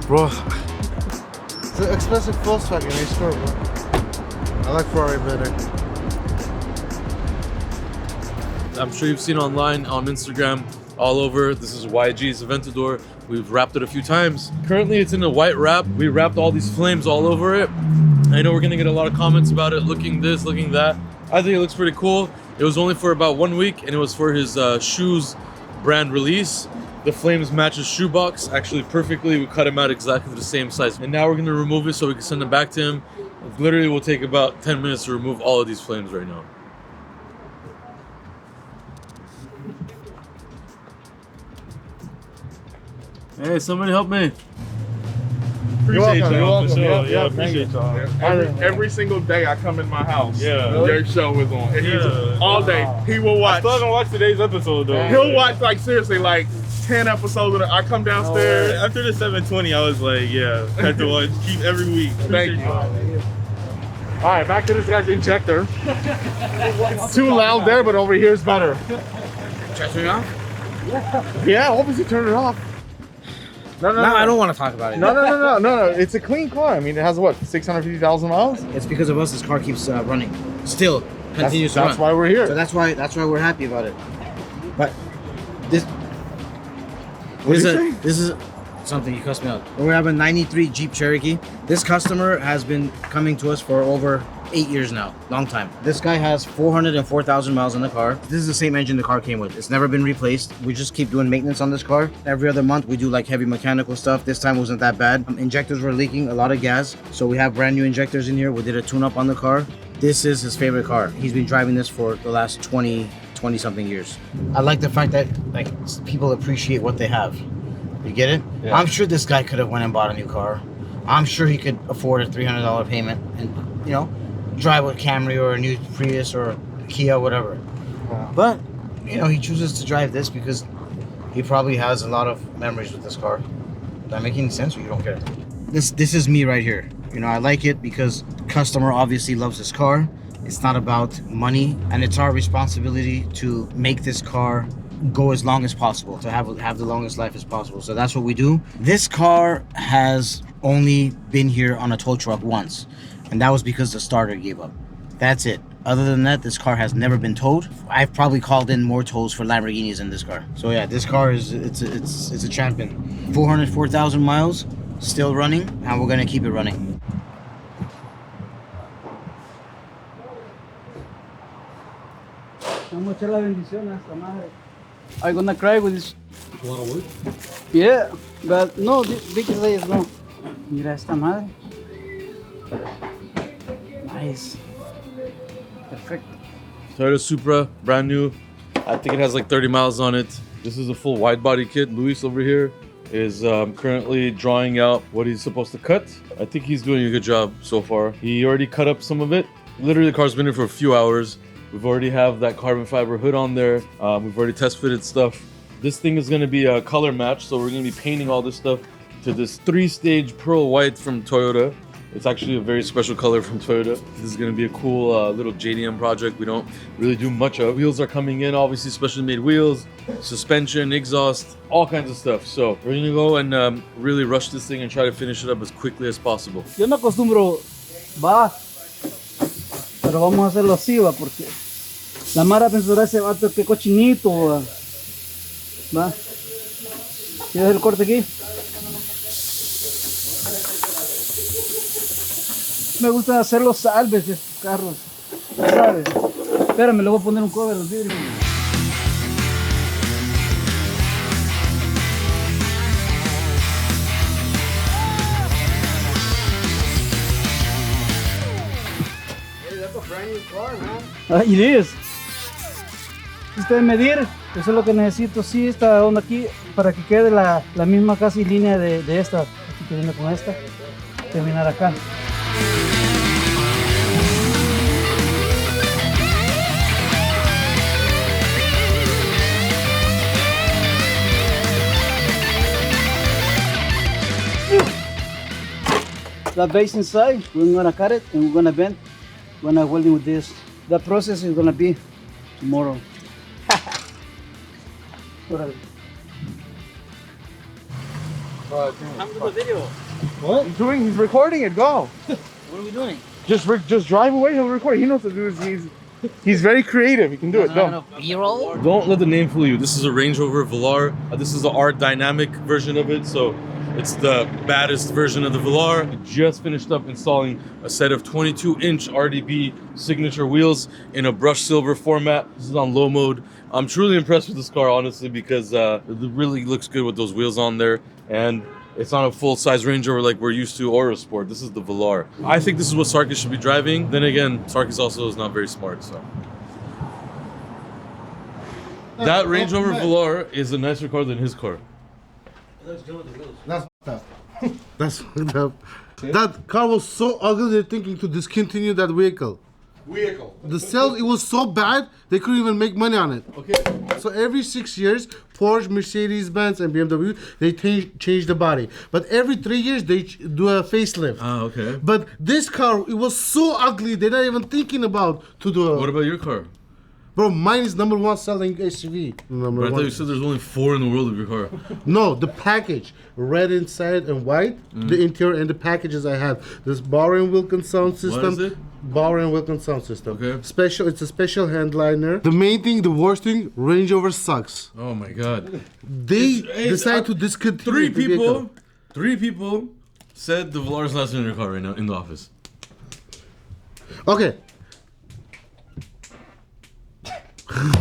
Bro, it's an expensive Volkswagen, I swear, bro. I like Ferrari better. I'm sure you've seen online, on Instagram, all over. This is YG's Aventador. We've wrapped it a few times. Currently, it's in a white wrap. We wrapped all these flames all over it. I know we're gonna get a lot of comments about it, looking this, looking that. I think it looks pretty cool. It was only for about 1 week, and it was for his shoes brand release. The flames match his shoebox actually perfectly. We cut him out exactly the same size. And now we're gonna remove it so we can send it back to him. It literally will take about 10 minutes to remove all of these flames right now. Hey, somebody help me. Appreciate y'all. You're welcome. Sure. Yeah, appreciate y'all. Every single day I come in my house, Yeah. their show is on. And he's all day. He will watch. I still haven't watched today's episode though. He'll watch like seriously like 10 episodes of it. I come downstairs. After the 720, I was like, yeah, had to watch. Keep every week. Thank you. All right, back to this guy's injector. It's too loud there, but over here is better. Turn it off? Yeah, obviously turn it off. No, I don't want to talk about it. No. It's a clean car. I mean, it has what, 650,000 miles? It's because of us this car keeps running. Still continues to run. That's why we're here. So that's why we're happy about it. But this this is something you cussed me out. We have a 93 Jeep Cherokee. This customer has been coming to us for over 8 years now. Long time. This guy has 404,000 miles on the car. This is the same engine the car came with. It's never been replaced. We just keep doing maintenance on this car. Every other month we do like heavy mechanical stuff. This time wasn't that bad. Injectors were leaking a lot of gas. So we have brand new injectors in here. We did a tune-up on the car. This is his favorite car. He's been driving this for the last 20 something years. I like the fact that like people appreciate what they have. You get it? Yeah. I'm sure this guy could have went and bought a new car. I'm sure he could afford a $300 payment and, you know, drive a Camry or a new Prius or a Kia, whatever. Yeah. But, you know, he chooses to drive this because he probably has a lot of memories with this car. Does that make any sense or you don't care? This is me right here. You know, I like it because the customer obviously loves this car. It's not about money, and it's our responsibility to make this car go as long as possible, to have the longest life as possible. So that's what we do. This car has only been here on a tow truck once, and that was because the starter gave up. That's it. Other than that, this car has never been towed. I've probably called in more tows for Lamborghinis than this car. So yeah, this car is it's a champion. 404,000 miles, still running, and we're gonna keep it running. I'm gonna cry with this. A lot of wood? Yeah, but no, big size no. Mira esta madre. Nice. Perfect. Toyota Supra, brand new. I think it has like 30 miles on it. This is a full wide body kit. Luis over here is currently drawing out what he's supposed to cut. I think he's doing a good job so far. He already cut up some of it. Literally, the car's been here for a few hours. We've already have that carbon fiber hood on there. We've already test fitted stuff. This thing is gonna be a color match, so we're gonna be painting all this stuff to this 3-stage pearl white from Toyota. It's actually a very special color from Toyota. This is gonna be a cool little JDM project we don't really do much of. Wheels are coming in, obviously specially made wheels, suspension, exhaust, all kinds of stuff. So we're gonna go and really rush this thing and try to finish it up as quickly as possible. Yo no acostumbro, va, pero vamos a hacerlo así, va, porque la Mara pensará ese vato que cochinito, va. ¿Quieres el corte aquí? Me gusta hacer los salves de estos carros, ¿sabes? Espérame, le voy a poner un cover a los vidrios. Hey, that's a brand new car, man. It is. Usted medir, eso es lo que necesito, sí, esta onda aquí, para que quede la misma casi línea de esta, aquí que viene con esta, terminar acá. The base inside, we're gonna cut it and we're gonna bend. We're gonna welding with this. The process is gonna be tomorrow. I'm doing a video. What? He's recording it. Go. What are we doing? Just drive away. He'll record. He knows what to do. He's very creative. He can do it. Go. B-roll? Don't let the name fool you. This is a Range Rover Velar. This is the art dynamic version of it, so it's the baddest version of the Velar. We just finished up installing a set of 22-inch RDB signature wheels in a brushed silver format. This is on low mode. I'm truly impressed with this car, honestly, because it really looks good with those wheels on there, and it's not a full-size Range Rover like we're used to or a Sport. This is the Velar. I think this is what Sarkis should be driving. Then again, Sarkis also is not very smart, so. That Range Rover Velar is a nicer car than his car. That's fucked up. That's fucked up. That car was so ugly, they're thinking to discontinue that vehicle. The sales, it was so bad, they couldn't even make money on it. Okay. So every 6 years, Porsche, Mercedes-Benz, and BMW, they change the body. But every 3 years, they do a facelift. Ah, okay. But this car, it was so ugly, they're not even thinking about to do a... What about your car? Bro, mine is #1 selling SUV. But I thought you said there's only 4 in the world of your car. No, the package, red inside and white, the interior and the packages I have. This Bauer and Wilkins sound system. What is it? Bauer and Wilkins sound system. Okay. Special, it's a special handliner. The main thing, the worst thing, Range Rover sucks. Oh my god. They decide to discontinue the vehicle. Three people said the Velar's not in your car right now in the office. Okay.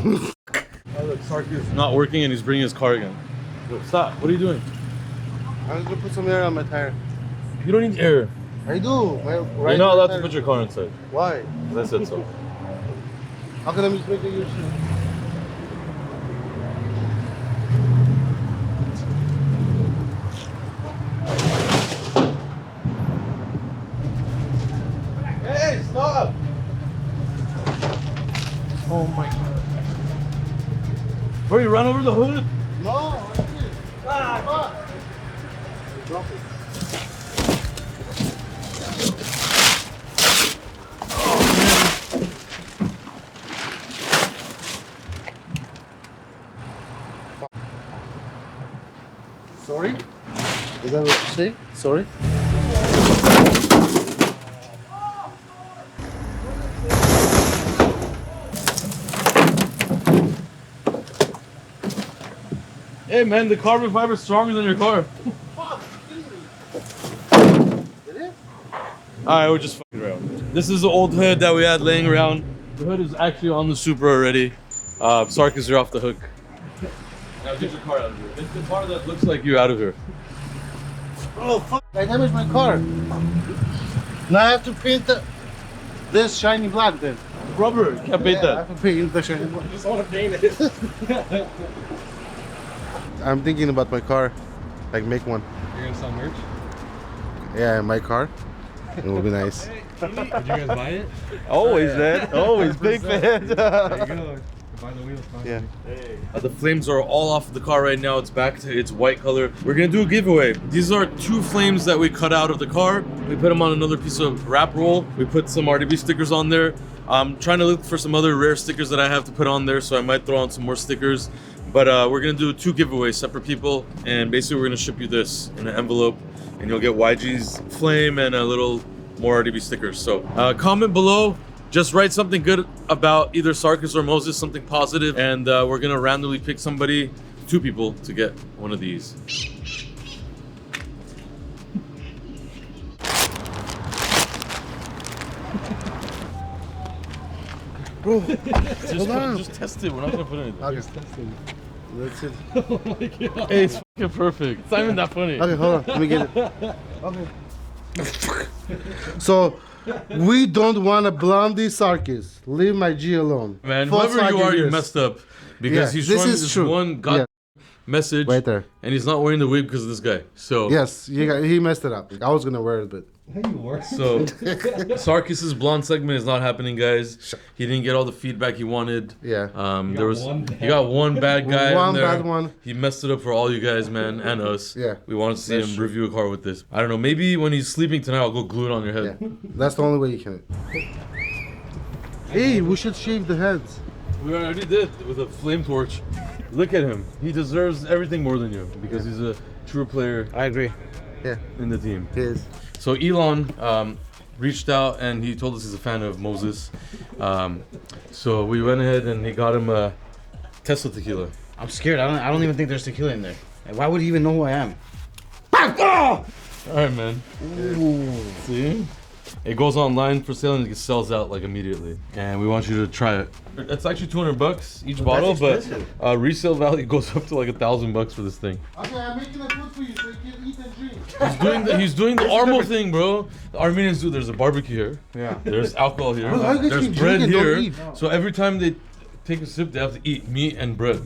Look, Sarkis is not working and he's bringing his car again. Look, stop. What are you doing? I'm gonna put some air on my tire. You don't need air. I do. You're not allowed to put your car inside. Why? I said so. How can I just make a use? Hey, stop! Oh my god. Bro, you run over the hood? No, I did. Ah, drop it. Sorry? Is that what you say? Sorry? Hey man, the carbon fiber is stronger than your car. Alright, we're just fucking around. This is the old hood that we had laying around. The hood is actually on the Supra already. Sarkis, you're off the hook. Now get your car out of here. Get the car that looks like you out of here. Oh, fuck. I damaged my car. Now I have to paint this shiny black then. Rubber, you can't paint I that. have to paint the shiny black. I just want to paint it. I'm thinking about my car. Like, make one. You're gonna sell merch? Yeah, my car. It will be nice. Did you guys buy it? Always, man. Always. Big fan. There you go. Buy the wheels. Yeah. The flames are all off the car right now. It's back to its white color. We're gonna do a giveaway. These are 2 flames that we cut out of the car. We put them on another piece of wrap roll. We put some RDB stickers on there. I'm trying to look for some other rare stickers that I have to put on there, so I might throw on some more stickers. But we're gonna do 2 giveaways, separate people, and basically we're gonna ship you this in an envelope, and you'll get YG's flame and a little more RDB stickers. So comment below. Just write something good about either Sarkis or Moses, something positive, and we're gonna randomly pick somebody, 2 people, to get one of these. Bro, Just, on. just test it. We're not gonna put anything. okay. That's it. Oh my god. Hey, it's fucking perfect. It's not even that funny. Okay, hold on. Let me get it. Okay. So, we don't want a blondie Sarkis. Leave my G alone. Man, False whoever you are, you years. messed up. Because Yeah, he's this showing is this true. one god Yeah. message, Right there. and he's not wearing the wig because of this guy. So Yes, he messed it up. I was gonna wear it, but You were. So Sarkis's blonde segment is not happening, guys. He didn't get all the feedback he wanted. yeah. There was one he got one bad guy in One there. bad one. He messed it up for all you guys, man, and us. Yeah. We want to see That's him true. review a car with this. I don't know. Maybe when he's sleeping tonight, I'll go glue it on your head. Yeah. That's the only way you can. Hey, we should shave the heads. We already did with a flame torch. Look at him. He deserves everything more than you because he's a true player I agree. Yeah, in the team. it is. So Elon reached out and he told us he's a fan of Moses. So we went ahead and he got him a Tesla tequila. I'm scared. I don't even think there's tequila in there. Like, why would he even know who I am? All right, man. See? It goes online for sale and it sells out like immediately. And we want you to try it. It's actually $200 each bottle, but resale value goes up to like $1,000 for this thing. Okay, I'm making a food for you so you can eat and drink. He's doing the Armo thing, bro. The Armenians do. There's a barbecue here. Yeah. There's alcohol here. Bro, how you guys There's can bread drink and don't here. eat? So every time they take a sip, they have to eat meat and bread.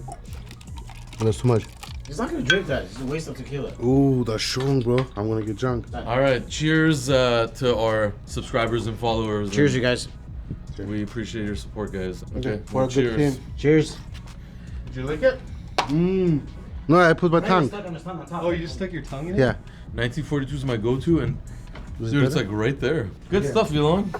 That's too much. He's not gonna drink that. It's a waste of tequila. Ooh, that's strong, bro. I'm gonna get drunk. All right, cheers to our subscribers and followers. Cheers, you guys. We appreciate your support, guys. Okay, for well, a good cheers. team. Cheers. Did you lick it? No, I put my tongue. Oh, you just stuck your tongue in it? Yeah. 1942 is my go-to, and Is it dude, it's better? like right there. Good stuff, Elon.